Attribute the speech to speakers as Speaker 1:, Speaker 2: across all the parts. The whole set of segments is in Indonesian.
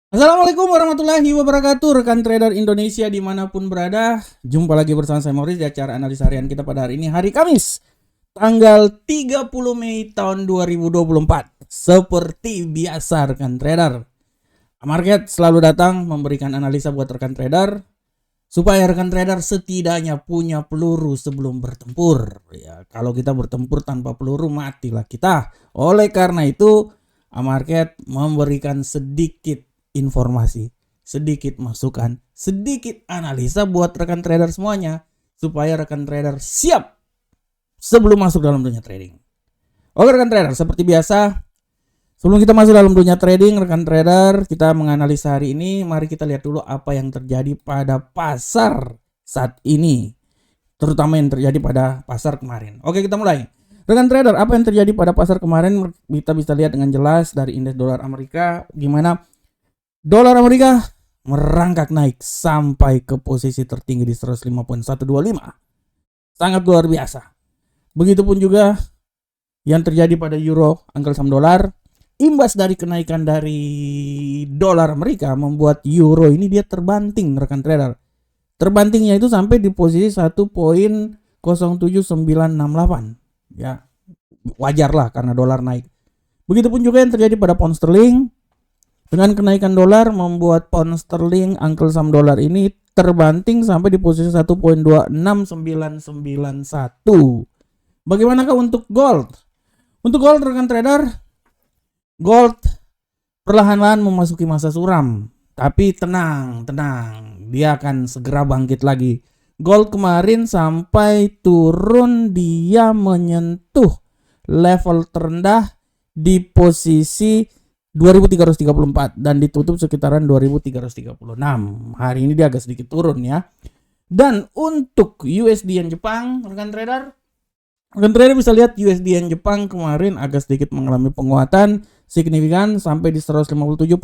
Speaker 1: Assalamualaikum warahmatullahi wabarakatuh, rekan trader Indonesia dimanapun berada. Jumpa lagi bersama saya Morris di acara analisa harian kita pada hari ini, hari Kamis, tanggal 30 Mei tahun 2024. Seperti biasa rekan trader, market selalu datang memberikan analisa buat rekan trader, supaya rekan trader setidaknya punya peluru sebelum bertempur. Ya, kalau kita bertempur tanpa peluru, matilah kita. Oleh karena itu, market memberikan sedikit informasi, sedikit masukan, sedikit analisa buat rekan trader semuanya, supaya rekan trader siap sebelum masuk dalam dunia trading. Oke rekan trader, seperti biasa, sebelum kita masuk dalam dunia trading, rekan trader, kita menganalisa hari ini. Mari kita lihat dulu apa yang terjadi pada pasar saat ini, terutama yang terjadi pada pasar kemarin. Oke, kita mulai. Rekan trader, apa yang terjadi pada pasar kemarin kita bisa lihat dengan jelas dari indeks dolar Amerika, gimana dolar Amerika merangkak naik sampai ke posisi tertinggi di 105.125. Sangat luar biasa. Begitupun juga yang terjadi pada euro, angka saham dolar. Imbas dari kenaikan dari dolar Amerika membuat euro ini dia terbanting rekan trader. Terbantingnya itu sampai di posisi 1.07968. Ya, wajar lah karena dolar naik. Begitupun juga yang terjadi pada pound sterling. Dengan kenaikan dolar membuat pound sterling angkel saham dolar ini terbanting sampai di posisi 1.26991. Bagaimanakah untuk gold? Untuk gold rekan trader, gold perlahan-lahan memasuki masa suram. Tapi tenang, dia akan segera bangkit lagi. Gold kemarin sampai turun dia menyentuh level terendah di posisi 2334 dan ditutup sekitaran 2336. Hari ini dia agak sedikit turun ya. Dan untuk USD yen Jepang, rekan trader bisa lihat USD yen Jepang kemarin agak sedikit mengalami penguatan signifikan sampai di 157.680.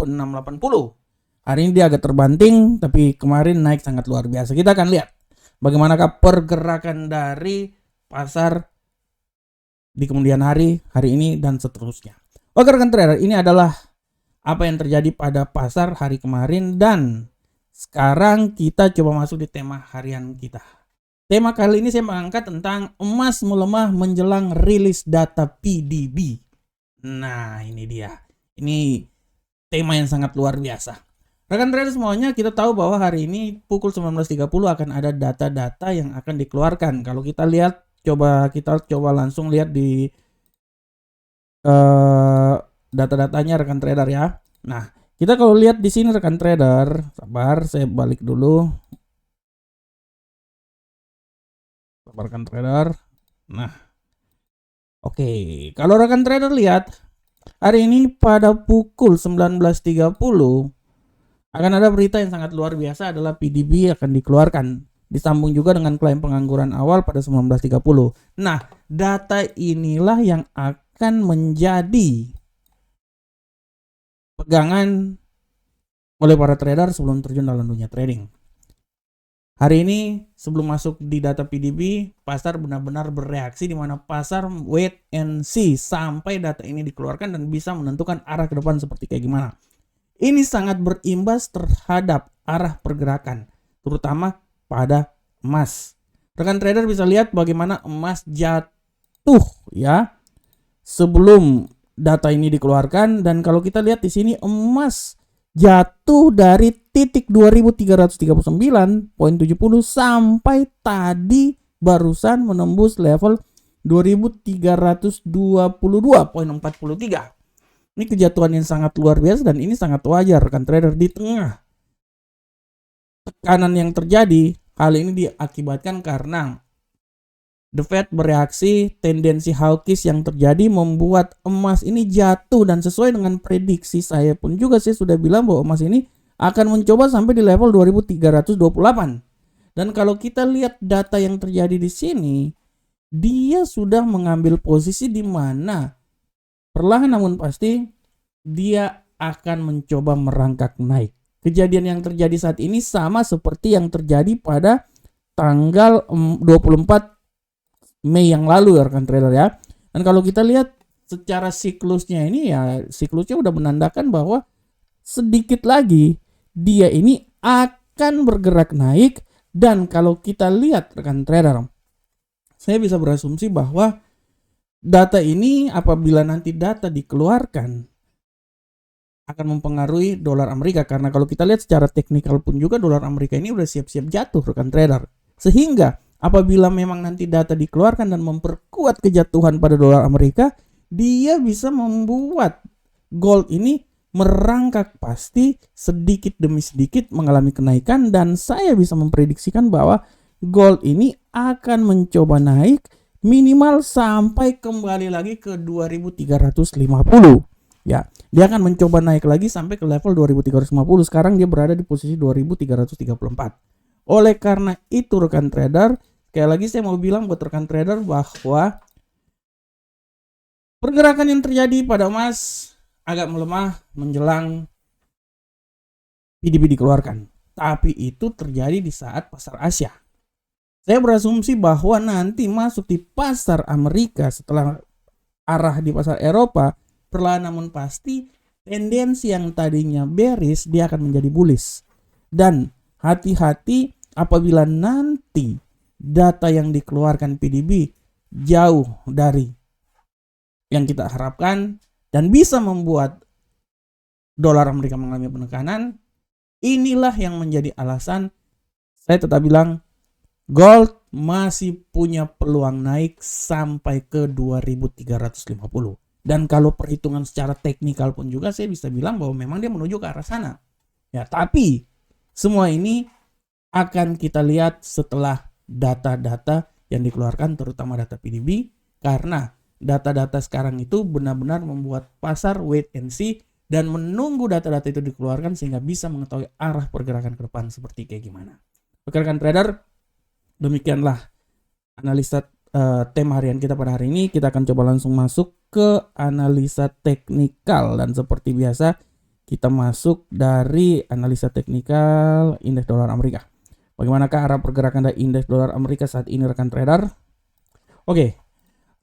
Speaker 1: Hari ini dia agak terbanting, tapi kemarin naik sangat luar biasa. Kita akan lihat bagaimanakah pergerakan dari pasar di kemudian hari ini dan seterusnya. Oke rekan trader, ini adalah apa yang terjadi pada pasar hari kemarin dan sekarang kita coba masuk di tema harian kita. Tema kali ini saya mengangkat tentang emas melemah menjelang rilis data PDB. Nah, ini dia. Ini tema yang sangat luar biasa. Rekan trader semuanya, kita tahu bahwa hari ini pukul 19.30 akan ada data-data yang akan dikeluarkan. Kalau kita lihat, kita coba langsung lihat di data-datanya rekan trader ya. Nah, kita kalau lihat di sini rekan trader, sabar, saya balik dulu. Sabar rekan trader. Nah, oke, kalau rekan trader lihat hari ini pada pukul 19.30 akan ada berita yang sangat luar biasa, adalah PDB akan dikeluarkan. Disambung juga dengan klaim pengangguran awal pada 19.30. Nah, data inilah yang akan menjadi pegangan oleh para trader sebelum terjun dalam dunia trading. Hari ini sebelum masuk di data PDB, pasar benar-benar bereaksi, di mana pasar wait and see sampai data ini dikeluarkan dan bisa menentukan arah ke depan seperti kayak gimana. Ini sangat berimbas terhadap arah pergerakan, terutama pada emas. Rekan trader bisa lihat bagaimana emas jatuh ya sebelum data ini dikeluarkan, dan kalau kita lihat di sini emas jatuh dari titik 2339.70 sampai tadi barusan menembus level 2322.43. Ini kejatuhan yang sangat luar biasa dan ini sangat wajar rekan trader di tengah tekanan yang terjadi. Hal ini diakibatkan karena The Fed bereaksi, tendensi hawkish yang terjadi membuat emas ini jatuh, dan sesuai dengan prediksi saya pun juga, saya sudah bilang bahwa emas ini akan mencoba sampai di level 2328. Dan kalau kita lihat data yang terjadi di sini, dia sudah mengambil posisi di mana perlahan namun pasti dia akan mencoba merangkak naik. Kejadian yang terjadi saat ini sama seperti yang terjadi pada tanggal 24 Mei yang lalu ya rekan trader ya. Dan kalau kita lihat secara siklusnya ini ya, siklusnya udah menandakan bahwa sedikit lagi dia ini akan bergerak naik. Dan kalau kita lihat rekan trader, saya bisa berasumsi bahwa data ini apabila nanti data dikeluarkan akan mempengaruhi dolar Amerika. Karena kalau kita lihat secara teknikal pun juga dolar Amerika ini udah siap-siap jatuh rekan trader. Sehingga apabila memang nanti data dikeluarkan dan memperkuat kejatuhan pada dolar Amerika, dia bisa membuat gold ini merangkak pasti sedikit demi sedikit mengalami kenaikan. Dan saya bisa memprediksikan bahwa gold ini akan mencoba naik minimal sampai kembali lagi ke 2350. Ya, dia akan mencoba naik lagi sampai ke level 2350. Sekarang dia berada di posisi 2334. Oleh karena itu rekan trader, sekali lagi saya mau bilang buat rekan trader bahwa pergerakan yang terjadi pada emas agak melemah menjelang PDB dikeluarkan. Tapi itu terjadi di saat pasar Asia. Saya berasumsi bahwa nanti masuk di pasar Amerika setelah arah di pasar Eropa, perlahan namun pasti tendensi yang tadinya bearish dia akan menjadi bullish. Dan hati-hati apabila nanti data yang dikeluarkan PDB jauh dari yang kita harapkan dan bisa membuat dolar Amerika mengalami penekanan, inilah yang menjadi alasan saya tetap bilang gold masih punya peluang naik sampai ke 2350. Dan kalau perhitungan secara teknikal pun juga saya bisa bilang bahwa memang dia menuju ke arah sana. Ya, tapi semua ini akan kita lihat setelah data-data yang dikeluarkan, terutama data PDB, karena data-data sekarang itu benar-benar membuat pasar wait and see dan menunggu data-data itu dikeluarkan sehingga bisa mengetahui arah pergerakan ke depan seperti kayak gimana. Oke rekan trader, demikianlah analisa tema harian kita pada hari ini. Kita akan coba langsung masuk ke analisa teknikal, dan seperti biasa kita masuk dari analisa teknikal indeks dolar Amerika. Bagaimanakah arah pergerakan dari indeks dolar Amerika saat ini rekan trader? Oke.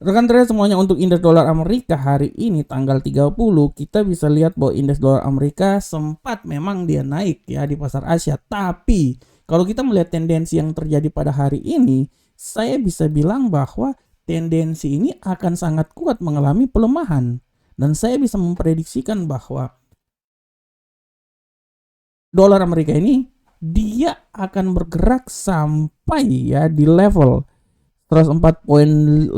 Speaker 1: Rekan trader semuanya, untuk indeks dolar Amerika hari ini tanggal 30 kita bisa lihat bahwa indeks dolar Amerika sempat memang dia naik ya di pasar Asia. Tapi kalau kita melihat tendensi yang terjadi pada hari ini, saya bisa bilang bahwa tendensi ini akan sangat kuat mengalami pelemahan. Dan saya bisa memprediksikan bahwa dolar Amerika ini dia akan bergerak sampai ya di level 104.852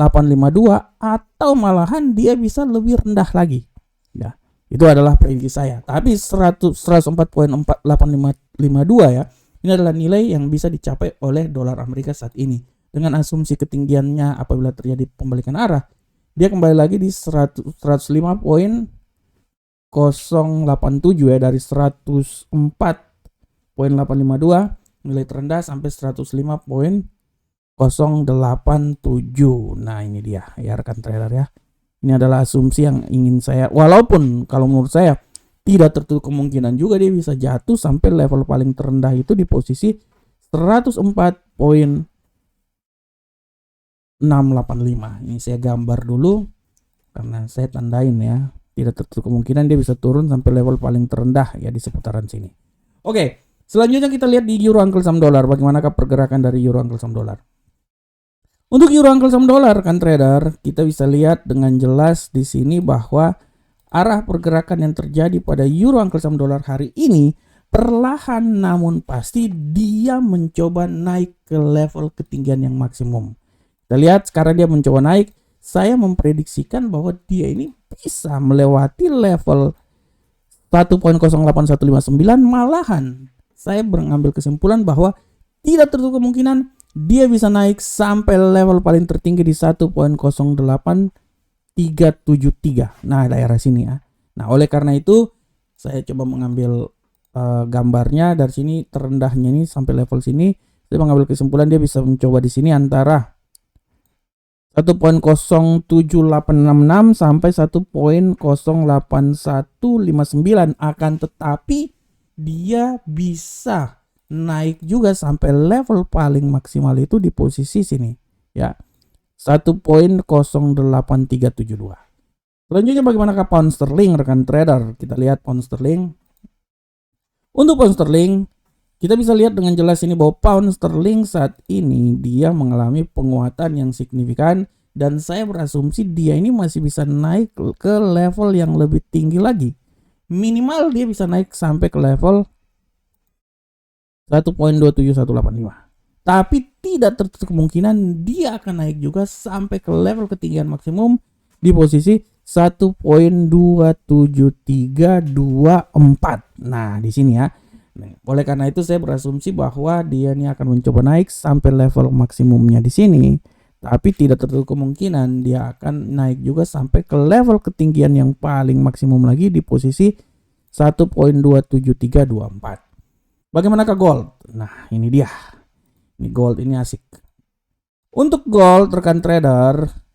Speaker 1: atau malahan dia bisa lebih rendah lagi. Ya, itu adalah prediksi saya. Tapi 104.852 ya, ini adalah nilai yang bisa dicapai oleh dolar Amerika saat ini. Dengan asumsi ketinggiannya apabila terjadi pembalikan arah, dia kembali lagi di 105.087 ya, dari 104.852 nilai terendah sampai 105.087. Nah, ini dia ya rekan trader ya. Ini adalah asumsi yang ingin saya, walaupun kalau menurut saya tidak tertutup kemungkinan juga dia bisa jatuh sampai level paling terendah itu di posisi 104.685. Ini saya gambar dulu karena saya tandain ya. Tidak tertutup kemungkinan dia bisa turun sampai level paling terendah ya di seputaran sini. Oke, selanjutnya kita lihat di euro angkel saham dolar. Bagaimanakah pergerakan dari euro angkel saham dolar? Untuk euro angkel saham dolar kan trader, kita bisa lihat dengan jelas di sini bahwa arah pergerakan yang terjadi pada euro angkel saham dolar hari ini perlahan namun pasti dia mencoba naik ke level ketinggian yang maksimum. Kita lihat sekarang dia mencoba naik. Saya memprediksikan bahwa dia ini bisa melewati level 1.08159, malahan saya mengambil kesimpulan bahwa tidak tertutup kemungkinan dia bisa naik sampai level paling tertinggi di 1.08373. Nah, daerah sini ya. Nah, oleh karena itu saya coba mengambil gambarnya dari sini, terendahnya ini sampai level sini. Saya mengambil kesimpulan dia bisa mencoba di sini antara 1.07866 sampai 1.08159. Akan tetapi dia bisa naik juga sampai level paling maksimal itu di posisi sini ya, 1.08372. Selanjutnya bagaimanakah pound sterling rekan trader? Kita lihat pound sterling. Untuk pound sterling, kita bisa lihat dengan jelas ini bahwa pound sterling saat ini dia mengalami penguatan yang signifikan dan saya berasumsi dia ini masih bisa naik ke level yang lebih tinggi lagi. Minimal dia bisa naik sampai ke level 1.27185. Tapi tidak tertutup kemungkinan dia akan naik juga sampai ke level ketinggian maksimum di posisi 1.27324. Nah, di sini ya. Oleh karena itu saya berasumsi bahwa dia ini akan mencoba naik sampai level maksimumnya di sini. Tapi tidak tertutup kemungkinan dia akan naik juga sampai ke level ketinggian yang paling maksimum lagi di posisi 1.27324. Bagaimanakah gold? Nah, ini dia. Ini gold ini asik. Untuk gold rekan trader,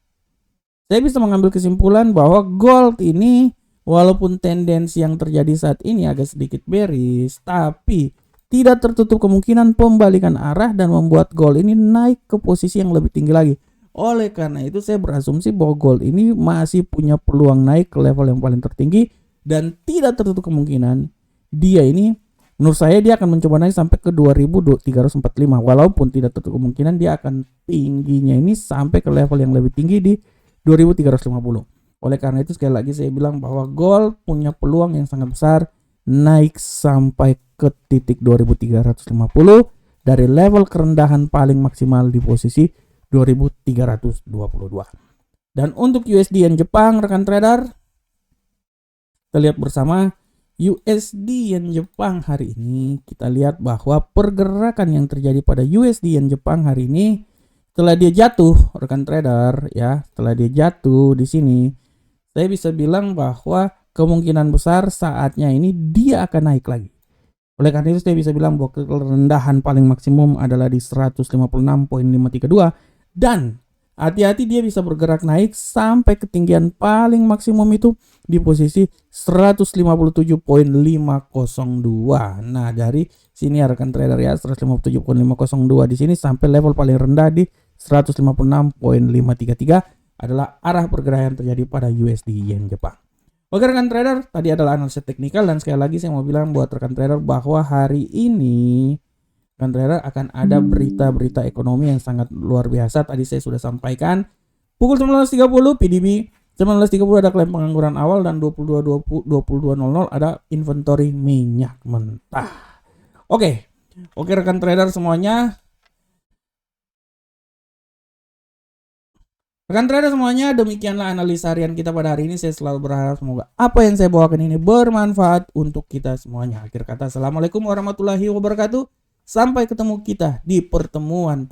Speaker 1: saya bisa mengambil kesimpulan bahwa gold ini walaupun tendensi yang terjadi saat ini agak sedikit bearish, tapi tidak tertutup kemungkinan pembalikan arah dan membuat gold ini naik ke posisi yang lebih tinggi lagi. Oleh karena itu saya berasumsi bahwa gold ini masih punya peluang naik ke level yang paling tertinggi dan tidak tertutup kemungkinan dia ini, menurut saya dia akan mencoba naik sampai ke 2345, walaupun tidak tertutup kemungkinan dia akan tingginya ini sampai ke level yang lebih tinggi di 2350. Oleh karena itu sekali lagi saya bilang bahwa gold punya peluang yang sangat besar naik sampai ke titik 2350 dari level kerendahan paling maksimal di posisi 2322. Dan untuk USD Yen Jepang rekan trader, kita lihat bersama USD Yen Jepang hari ini. Kita lihat bahwa pergerakan yang terjadi pada USD Yen Jepang hari ini setelah dia jatuh rekan trader ya, setelah dia jatuh di sini, saya bisa bilang bahwa kemungkinan besar saatnya ini dia akan naik lagi. Oleh karena itu saya bisa bilang bahwa kerendahan paling maksimum adalah di 156.532 dan hati-hati dia bisa bergerak naik sampai ketinggian paling maksimum itu di posisi 157.502. Nah, dari sini ya rekan trader ya, 157.502 di sini sampai level paling rendah di 156.533 adalah arah pergerakan terjadi pada USD Yen Jepang. Oke rekan trader, tadi adalah analisa teknikal dan sekali lagi saya mau bilang buat rekan trader bahwa hari ini rekan trader akan ada berita-berita ekonomi yang sangat luar biasa. Tadi saya sudah sampaikan pukul 19.30 PDB, 19.30 ada klaim pengangguran awal dan 22.00 ada inventory minyak mentah. Oke rekan trader semuanya. Rekan trader semuanya, demikianlah analisa harian kita pada hari ini. Saya selalu berharap semoga apa yang saya bawakan ini bermanfaat untuk kita semuanya. Akhir kata, assalamualaikum warahmatullahi wabarakatuh. Sampai ketemu kita di pertemuan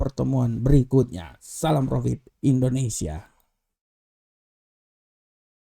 Speaker 1: berikutnya. Salam profit Indonesia.